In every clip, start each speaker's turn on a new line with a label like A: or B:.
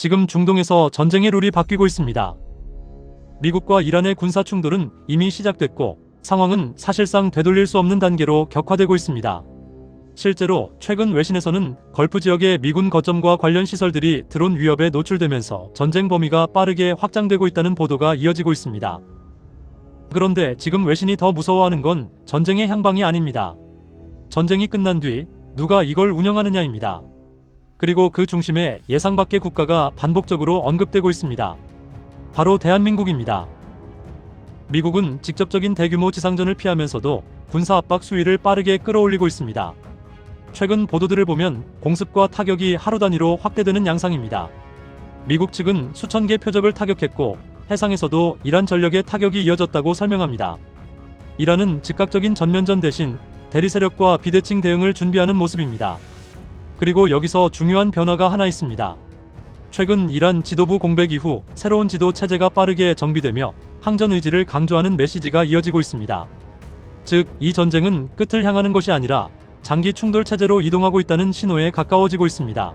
A: 지금 중동에서 전쟁의 룰이 바뀌고 있습니다. 미국과 이란의 군사 충돌은 이미 시작됐고 상황은 사실상 되돌릴 수 없는 단계로 격화되고 있습니다. 실제로 최근 외신에서는 걸프 지역의 미군 거점과 관련 시설들이 드론 위협에 노출되면서 전쟁 범위가 빠르게 확장되고 있다는 보도가 이어지고 있습니다. 그런데 지금 외신이 더 무서워하는 건 전쟁의 향방이 아닙니다. 전쟁이 끝난 뒤 누가 이걸 운영하느냐입니다. 그리고 그 중심에 예상 밖의 국가가 반복적으로 언급되고 있습니다. 바로 대한민국입니다. 미국은 직접적인 대규모 지상전을 피하면서도 군사 압박 수위를 빠르게 끌어올리고 있습니다. 최근 보도들을 보면 공습과 타격이 하루 단위로 확대되는 양상입니다. 미국 측은 수천 개 표적을 타격했고 해상에서도 이란 전력의 타격이 이어졌다고 설명합니다. 이란은 즉각적인 전면전 대신 대리 세력과 비대칭 대응을 준비하는 모습입니다. 그리고 여기서 중요한 변화가 하나 있습니다. 최근 이란 지도부 공백 이후 새로운 지도 체제가 빠르게 정비되며 항전 의지를 강조하는 메시지가 이어지고 있습니다. 즉, 이 전쟁은 끝을 향하는 것이 아니라 장기 충돌 체제로 이동하고 있다는 신호에 가까워지고 있습니다.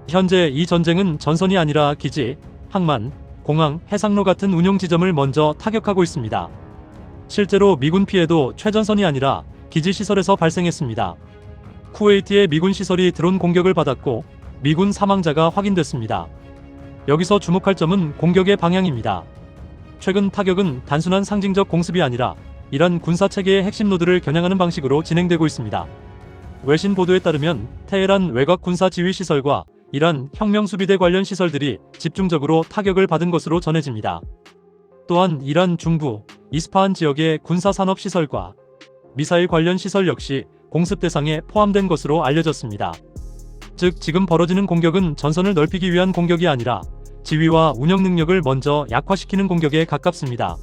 A: 현재 이 전쟁은 전선이 아니라 기지, 항만, 공항, 해상로 같은 운용 지점을 먼저 타격하고 있습니다. 실제로 미군 피해도 최전선이 아니라 기지 시설에서 발생했습니다. 쿠웨이트의 미군 시설이 드론 공격을 받았고 미군 사망자가 확인됐습니다. 여기서 주목할 점은 공격의 방향입니다. 최근 타격은 단순한 상징적 공습이 아니라 이란 군사체계의 핵심 노드를 겨냥하는 방식으로 진행되고 있습니다. 외신 보도에 따르면 테헤란 외곽 군사 지휘 시설과 이란 혁명수비대 관련 시설들이 집중적으로 타격을 받은 것으로 전해집니다. 또한 이란 중부, 이스파한 지역의 군사산업 시설과 미사일 관련 시설 역시 공습 대상에 포함된 것으로 알려졌습니다. 즉, 지금 벌어지는 공격은 전선을 넓히기 위한 공격이 아니라 지휘와 운영 능력을 먼저 약화시키는 공격에 가깝습니다.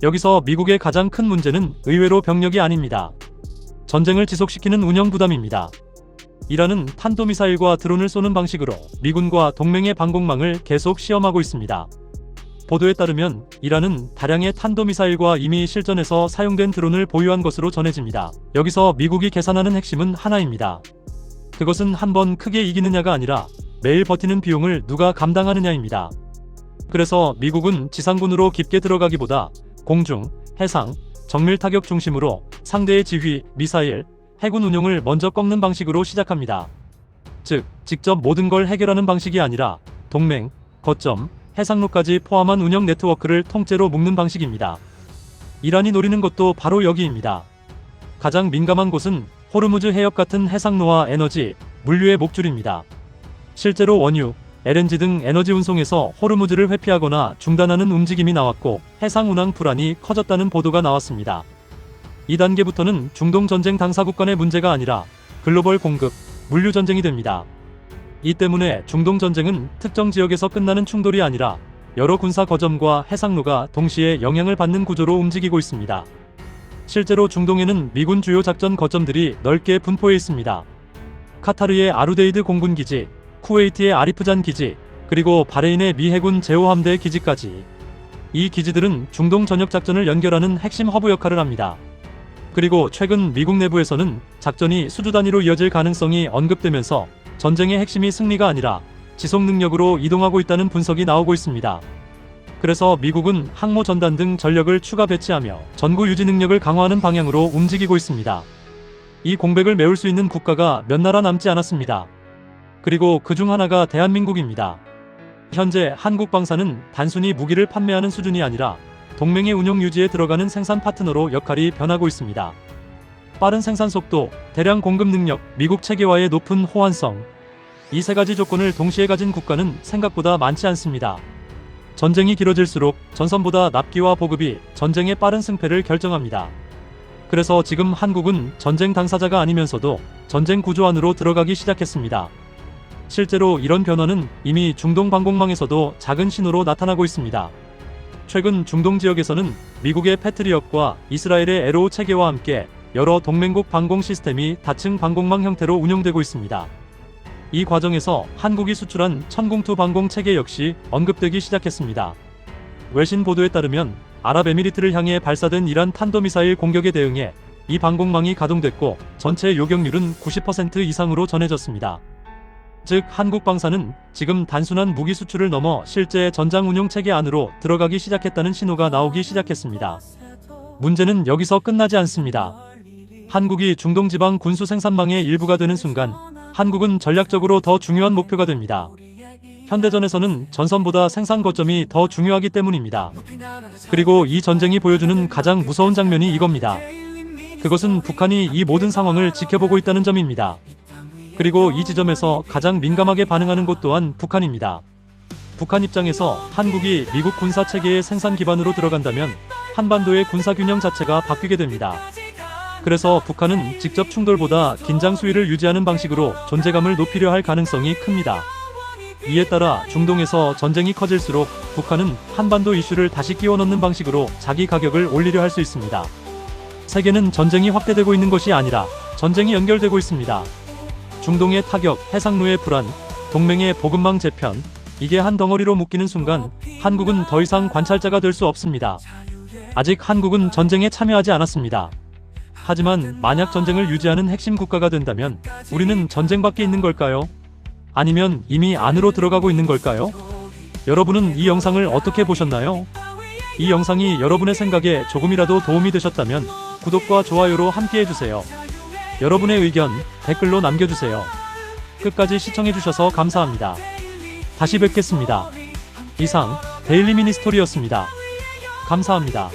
A: 여기서 미국의 가장 큰 문제는 의외로 병력이 아닙니다. 전쟁을 지속시키는 운영 부담입니다. 이란은 탄도미사일과 드론을 쏘는 방식으로 미군과 동맹의 방공망을 계속 시험하고 있습니다. 보도에 따르면 이란은 다량의 탄도미사일과 이미 실전에서 사용된 드론을 보유한 것으로 전해집니다. 여기서 미국이 계산하는 핵심은 하나입니다. 그것은 한번 크게 이기느냐가 아니라 매일 버티는 비용을 누가 감당하느냐입니다. 그래서 미국은 지상군으로 깊게 들어가기보다 공중, 해상, 정밀 타격 중심으로 상대의 지휘, 미사일, 해군 운용을 먼저 꺾는 방식으로 시작합니다. 즉, 직접 모든 걸 해결하는 방식이 아니라 동맹, 거점, 해상로까지 포함한 운영 네트워크를 통째로 묶는 방식입니다. 이란이 노리는 것도 바로 여기입니다. 가장 민감한 곳은 호르무즈 해협 같은 해상로와 에너지, 물류의 목줄입니다. 실제로 원유, LNG 등 에너지 운송에서 호르무즈를 회피하거나 중단하는 움직임이 나왔고 해상 운항 불안이 커졌다는 보도가 나왔습니다. 이 단계부터는 중동 전쟁 당사국 간의 문제가 아니라 글로벌 공급, 물류 전쟁이 됩니다. 이 때문에 중동 전쟁은 특정 지역에서 끝나는 충돌이 아니라 여러 군사 거점과 해상로가 동시에 영향을 받는 구조로 움직이고 있습니다. 실제로 중동에는 미군 주요 작전 거점들이 넓게 분포해 있습니다. 카타르의 아루데이드 공군기지, 쿠웨이트의 아리프잔 기지, 그리고 바레인의 미 해군 제호함대 기지까지. 이 기지들은 중동 전역 작전을 연결하는 핵심 허브 역할을 합니다. 그리고 최근 미국 내부에서는 작전이 수주 단위로 이어질 가능성이 언급되면서 전쟁의 핵심이 승리가 아니라 지속 능력으로 이동하고 있다는 분석이 나오고 있습니다. 그래서 미국은 항모 전단 등 전력을 추가 배치하며 전구 유지 능력을 강화하는 방향으로 움직이고 있습니다. 이 공백을 메울 수 있는 국가가 몇 나라 남지 않았습니다. 그리고 그중 하나가 대한민국입니다. 현재 한국 방사는 단순히 무기를 판매하는 수준이 아니라 동맹의 운용 유지에 들어가는 생산 파트너로 역할이 변하고 있습니다. 빠른 생산 속도, 대량 공급 능력, 미국 체계와의 높은 호환성. 이 세 가지 조건을 동시에 가진 국가는 생각보다 많지 않습니다. 전쟁이 길어질수록 전선보다 납기와 보급이 전쟁의 빠른 승패를 결정합니다. 그래서 지금 한국은 전쟁 당사자가 아니면서도 전쟁 구조 안으로 들어가기 시작했습니다. 실제로 이런 변화는 이미 중동 방공망에서도 작은 신호로 나타나고 있습니다. 최근 중동 지역에서는 미국의 패트리엇과 이스라엘의 에로우 체계와 함께 여러 동맹국 방공 시스템이 다층 방공망 형태로 운영되고 있습니다. 이 과정에서 한국이 수출한 천궁2 방공 체계 역시 언급되기 시작했습니다. 외신 보도에 따르면 아랍에미리트를 향해 발사된 이란 탄도미사일 공격에 대응해 이 방공망이 가동됐고 전체 요격률은 90% 이상으로 전해졌습니다. 즉 한국 방사는 지금 단순한 무기 수출을 넘어 실제 전장 운용 체계 안으로 들어가기 시작했다는 신호가 나오기 시작했습니다. 문제는 여기서 끝나지 않습니다. 한국이 중동 지방 군수 생산망의 일부가 되는 순간 한국은 전략적으로 더 중요한 목표가 됩니다. 현대전에서는 전선보다 생산 거점이 더 중요하기 때문입니다. 그리고 이 전쟁이 보여주는 가장 무서운 장면이 이겁니다. 그것은 북한이 이 모든 상황을 지켜보고 있다는 점입니다. 그리고 이 지점에서 가장 민감하게 반응하는 곳 또한 북한입니다. 북한 입장에서 한국이 미국 군사 체계의 생산 기반으로 들어간다면 한반도의 군사 균형 자체가 바뀌게 됩니다. 그래서 북한은 직접 충돌보다 긴장 수위를 유지하는 방식으로 존재감을 높이려 할 가능성이 큽니다. 이에 따라 중동에서 전쟁이 커질수록 북한은 한반도 이슈를 다시 끼워 넣는 방식으로 자기 가격을 올리려 할 수 있습니다. 세계는 전쟁이 확대되고 있는 것이 아니라 전쟁이 연결되고 있습니다. 중동의 타격, 해상로의 불안, 동맹의 보급망 재편, 이게 한 덩어리로 묶이는 순간 한국은 더 이상 관찰자가 될 수 없습니다. 아직 한국은 전쟁에 참여하지 않았습니다. 하지만 만약 전쟁을 유지하는 핵심 국가가 된다면 우리는 전쟁 밖에 있는 걸까요? 아니면 이미 안으로 들어가고 있는 걸까요? 여러분은 이 영상을 어떻게 보셨나요? 이 영상이 여러분의 생각에 조금이라도 도움이 되셨다면 구독과 좋아요로 함께 해주세요. 여러분의 의견 댓글로 남겨주세요. 끝까지 시청해주셔서 감사합니다. 다시 뵙겠습니다. 이상 데일리 미니스토리였습니다. 감사합니다.